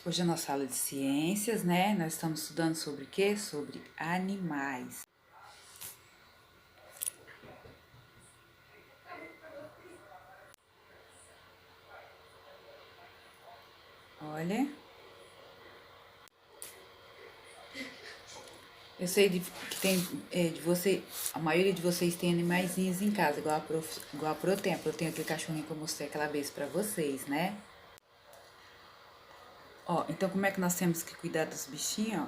Hoje é a nossa aula de ciências, né? Nós estamos estudando sobre o quê? Sobre animais. Olha. Eu sei que tem de você, a maioria de vocês tem animaizinhos em casa, igual a Pro tem. A Pro tem aquele cachorrinho que eu mostrei aquela vez pra vocês, né? Ó, então como é que nós temos que cuidar dos bichinhos, ó?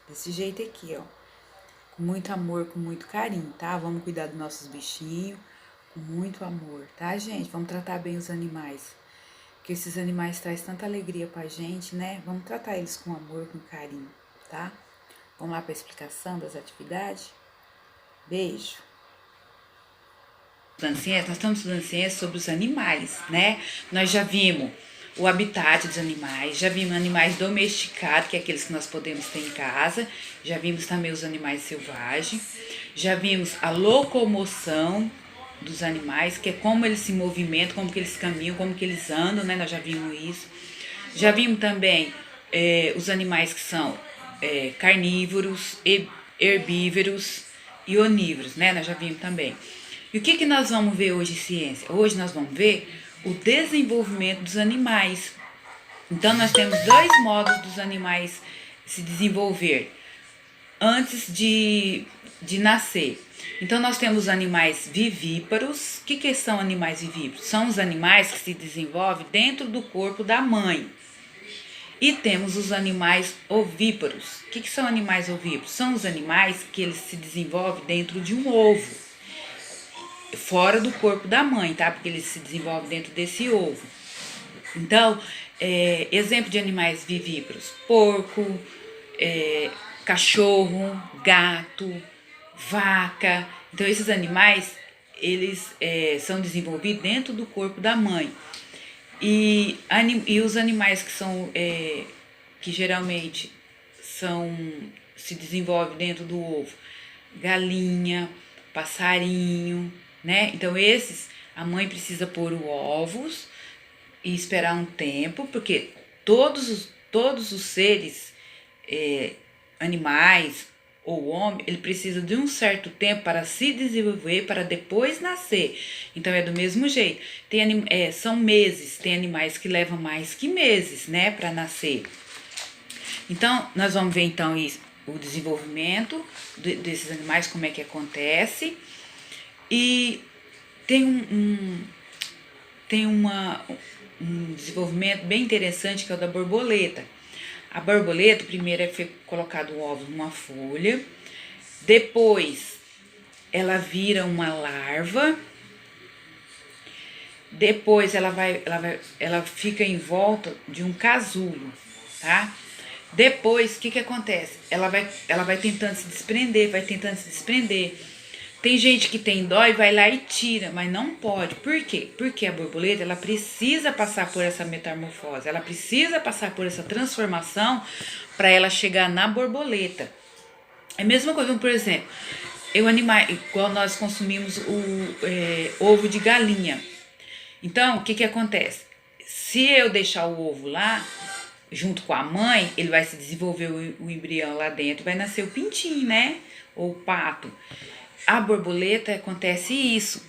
Desse jeito aqui, ó. Com muito amor, com muito carinho, tá? Vamos cuidar dos nossos bichinhos com muito amor, tá, gente? Vamos tratar bem os animais. Porque esses animais trazem tanta alegria pra gente, né? Vamos tratar eles com amor, com carinho, tá? Vamos lá para a explicação das atividades? Beijo! Nós estamos estudando ciência sobre os animais, né? Nós já vimos o habitat dos animais, já vimos animais domesticados, que é aqueles que nós podemos ter em casa, já vimos também os animais selvagens, já vimos a locomoção dos animais, que é como eles se movimentam, como que eles caminham, como que eles andam, né? Nós já vimos isso. Já vimos também os animais que são carnívoros, herbívoros e onívoros, né? Nós já vimos também. E o que nós vamos ver hoje em ciência? Hoje nós vamos ver o desenvolvimento dos animais. Então, nós temos dois modos dos animais se desenvolver antes de nascer. Então, nós temos os animais vivíparos. O que são animais vivíparos? São os animais que se desenvolvem dentro do corpo da mãe. E temos os animais ovíparos. O que são animais ovíparos? São os animais que eles se desenvolvem dentro de um ovo, fora do corpo da mãe, tá? Porque eles se desenvolvem dentro desse ovo. Então, exemplo de animais vivíparos: porco, cachorro, gato, vaca. Então, esses animais, eles são desenvolvidos dentro do corpo da mãe. E os animais que são, que geralmente se desenvolvem dentro do ovo: galinha, passarinho, né? Então esses, a mãe precisa pôr os ovos e esperar um tempo, porque todos os seres, animais ou homem, ele precisa de um certo tempo para se desenvolver, para depois nascer. Então é do mesmo jeito. São meses, tem animais que levam mais que meses, né, para nascer. Então, nós vamos ver então o desenvolvimento desses animais, como é que acontece. E tem um desenvolvimento bem interessante, que é o da borboleta. A borboleta, primeiro foi colocado o ovo numa folha, depois ela vira uma larva, depois ela fica em volta de um casulo, tá? Depois, o que acontece? Ela vai tentando se desprender, Tem gente que tem dó e vai lá e tira, mas não pode. Por quê? Porque a borboleta, ela precisa passar por essa metamorfose, ela precisa passar por essa transformação para ela chegar na borboleta. É a mesma coisa, por exemplo, igual nós consumimos o ovo de galinha. Então, o que acontece? Se eu deixar o ovo lá, junto com a mãe, ele vai se desenvolver o embrião lá dentro, vai nascer o pintinho, né? Ou o pato. A borboleta acontece isso.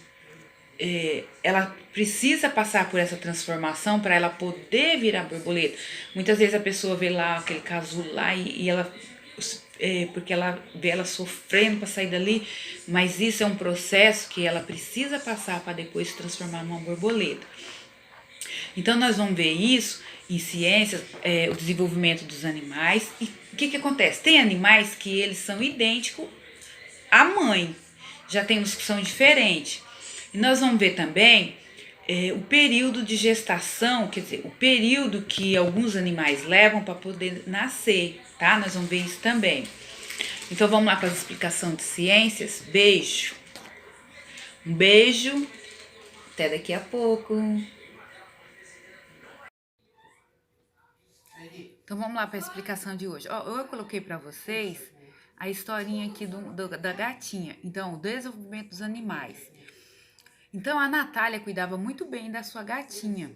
Ela precisa passar por essa transformação para ela poder virar borboleta. Muitas vezes a pessoa vê lá aquele casulo lá e ela, porque ela vê ela sofrendo para sair dali, mas isso é um processo que ela precisa passar para depois se transformar numa borboleta. Então nós vamos ver isso em ciências, o desenvolvimento dos animais. E o que acontece? Tem animais que eles são idênticos à mãe, já tem uns que são diferentes. E nós vamos ver também o período de gestação, quer dizer, o período que alguns animais levam para poder nascer, tá? Nós vamos ver isso também. Então vamos lá para a explicação de ciências. Beijo. Um beijo. Até daqui a pouco. Então vamos lá para a explicação de hoje. Ó, eu coloquei para vocês a historinha aqui da gatinha. Então, o desenvolvimento dos animais. Então, a Natália cuidava muito bem da sua gatinha.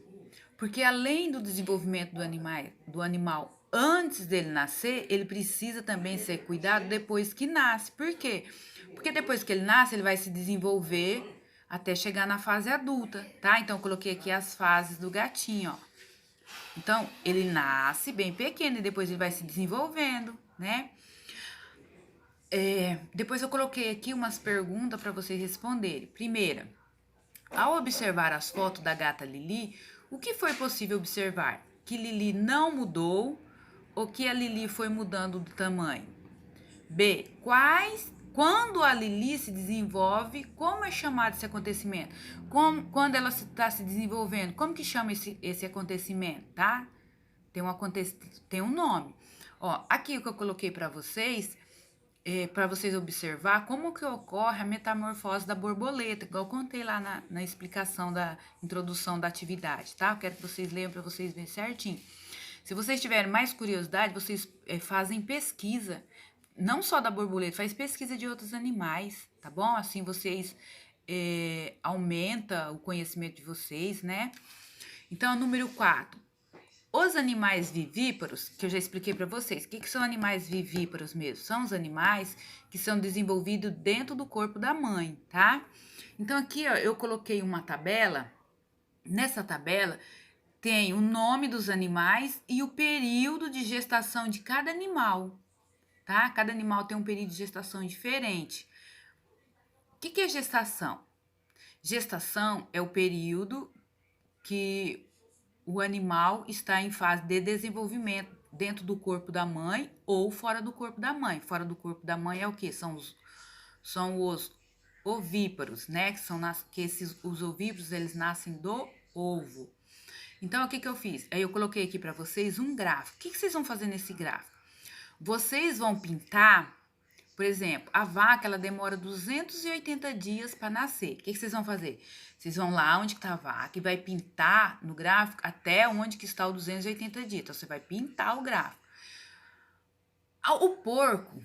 Porque além do desenvolvimento do animal antes dele nascer, ele precisa também ser cuidado depois que nasce. Por quê? Porque depois que ele nasce, ele vai se desenvolver até chegar na fase adulta, tá? Então, eu coloquei aqui as fases do gatinho, ó. Então, ele nasce bem pequeno e depois ele vai se desenvolvendo, né? Depois eu coloquei aqui umas perguntas para vocês responderem. Primeira, ao observar as fotos da gata Lili, o que foi possível observar? Que Lili não mudou ou que a Lili foi mudando de tamanho? B. Quando a Lili se desenvolve, como é chamado esse acontecimento? Quando ela está se desenvolvendo, como que chama esse acontecimento, tá? Tem um nome. Ó, aqui o que eu coloquei para vocês observar como que ocorre a metamorfose da borboleta, igual eu contei lá na explicação da introdução da atividade, tá? Eu quero que vocês leiam para vocês verem certinho. Se vocês tiverem mais curiosidade, vocês fazem pesquisa, não só da borboleta, faz pesquisa de outros animais, tá bom? Assim vocês aumenta o conhecimento de vocês, né? Então, número 4. Os animais vivíparos, que eu já expliquei para vocês, o que são animais vivíparos mesmo? São os animais que são desenvolvidos dentro do corpo da mãe, tá? Então, aqui, ó, eu coloquei uma tabela. Nessa tabela, tem o nome dos animais e o período de gestação de cada animal, tá? Cada animal tem um período de gestação diferente. O que é gestação? Gestação é o período que o animal está em fase de desenvolvimento dentro do corpo da mãe ou fora do corpo da mãe. Fora do corpo da mãe é o quê? São os ovíparos, né? Os ovíparos, eles nascem do ovo. Então, o que eu fiz? Aí eu coloquei aqui para vocês um gráfico. O que vocês vão fazer nesse gráfico? Vocês vão pintar, por exemplo, a vaca, ela demora 280 dias para nascer. O que vocês vão fazer? Vocês vão lá onde está a vaca e vai pintar no gráfico até onde que está o 280 dias. Então, você vai pintar o gráfico. O porco,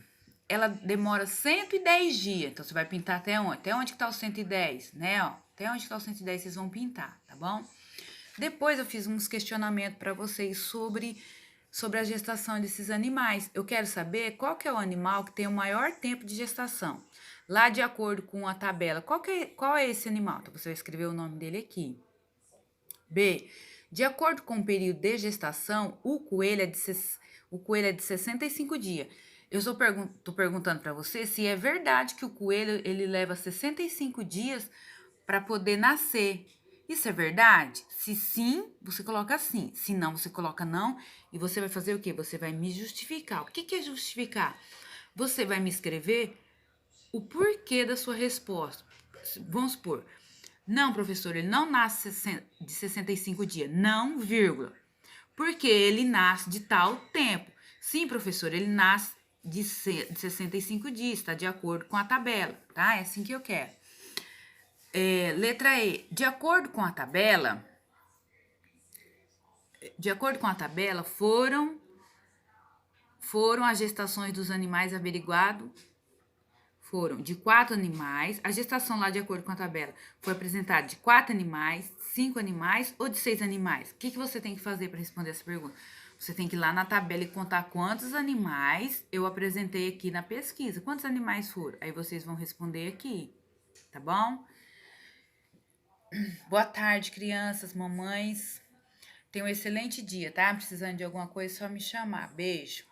ela demora 110 dias. Então, você vai pintar até onde? Até onde que está o 110, né? Ó, até onde está o 110 vocês vão pintar, tá bom? Depois eu fiz uns questionamentos para vocês sobre a gestação desses animais. Eu quero saber qual que é o animal que tem o maior tempo de gestação. Lá, de acordo com a tabela, qual é esse animal? Então, você vai escrever o nome dele aqui. B. De acordo com o período de gestação, o coelho é de 65 dias. Eu estou perguntando para você se é verdade que o coelho ele leva 65 dias para poder nascer. Isso é verdade? Se sim, você coloca sim. Se não, você coloca não. E você vai fazer o quê? Você vai me justificar. O que é justificar? Você vai me escrever o porquê da sua resposta. Vamos supor. Não, professor, ele não nasce de 65 dias. Não, vírgula. Porque ele nasce de tal tempo. Sim, professor, ele nasce de 65 dias, está de acordo com a tabela, tá? É assim que eu quero. Letra E. De acordo com a tabela, foram as gestações dos animais averiguados, foram de 4 animais. A gestação lá, de acordo com a tabela, foi apresentada de 4 animais, 5 animais ou de 6 animais? O que você tem que fazer para responder essa pergunta? Você tem que ir lá na tabela e contar quantos animais eu apresentei aqui na pesquisa. Quantos animais foram? Aí vocês vão responder aqui, tá bom? Boa tarde, crianças, mamães. Tenham um excelente dia, tá? Precisando de alguma coisa, é só me chamar. Beijo.